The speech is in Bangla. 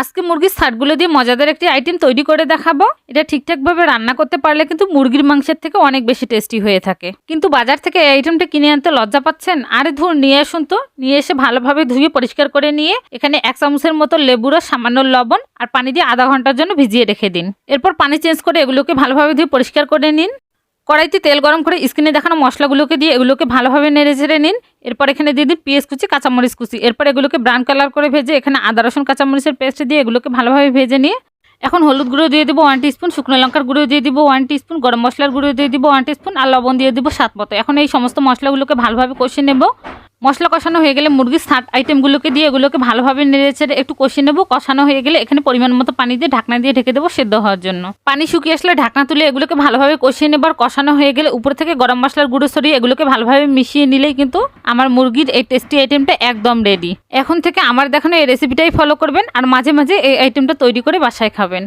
আজকে মুরগির ছাড়গুলো দিয়ে মজাদার একটি আইটেম তৈরি করে দেখাবো। এটা ঠিকঠাকভাবে রান্না করতে পারলে কিন্তু মুরগির মাংসের থেকে অনেক বেশি টেস্টি হয়ে থাকে। কিন্তু বাজার থেকে এই আইটেমটা কিনে আনতে লজ্জা পাচ্ছেন? আরে ধুর, নিয়ে আসুন তো। নিয়ে এসে ভালোভাবে ধুয়ে পরিষ্কার করে নিয়ে এখানে 1 চামচের মতো লেবুর রস, সামান্য লবণ আর পানি দিয়ে আধা ঘন্টার জন্য ভিজিয়ে রেখে দিন। এরপর পানি চেঞ্জ করে এগুলোকে ভালোভাবে ধুয়ে পরিষ্কার করে নিন। কড়াইতে তেল গরম করে স্ক্রিনে দেখানো মশলাগুলোকে দিয়ে এগুলোকে ভালোভাবে নেড়ে ঝেড়ে নিন। এরপর এখানে দিয়ে দিন পেঁয়াজ কুচি, কাঁচামরিচ কুচি। এরপর এগুলোকে ব্রাউন কালার করে ভেজে এখানে আদা রসুন কাঁচামরিচের পেস্ট দিয়ে এগুলোকে ভালোভাবে ভেজে নিয়ে এখন হলুদ গুঁড়ো দিয়ে দিব 1 টিস্পুন, শুকনো লঙ্কার গুঁড়ো দিয়ে দিব 1 টিস্পুন, গরম মশলার গুঁড়ো দিয়ে দিব 1 টিস্পুন আর লবণ দিয়ে দিব স্বাদ মতো। এখন এই সমস্ত মশলাগুলোকে ভালোভাবে কষিয়ে নেব। মশলা কষানো হয়ে গেলে মুরগির ছাড় আইটেমগুলোকে দিয়ে এগুলোকে ভালোভাবে নেড়েচেড়ে একটু কষিয়ে নেব। কষানো হয়ে গেলে এখানে পরিমাণ মতো পানি দিয়ে ঢাকনা দিয়ে ঢেকে দেবো সেদ্ধ হওয়ার জন্য। পানি শুকিয়ে আসলে ঢাকনা তুলে এগুলোকে ভালোভাবে কষিয়ে নেবার। কষানো হয়ে গেলে উপর থেকে গরম মশলার গুঁড়ো ছড়িয়ে এগুলোকে ভালোভাবে মিশিয়ে নিলেই কিন্তু আমার মুরগির এই টেস্টি আইটেমটা একদম রেডি। এখন থেকে আমার দেখানো এই রেসিপিটাই ফলো করবেন আর মাঝে মাঝে এই আইটেমটা তৈরি করে বাসায় খাবেন।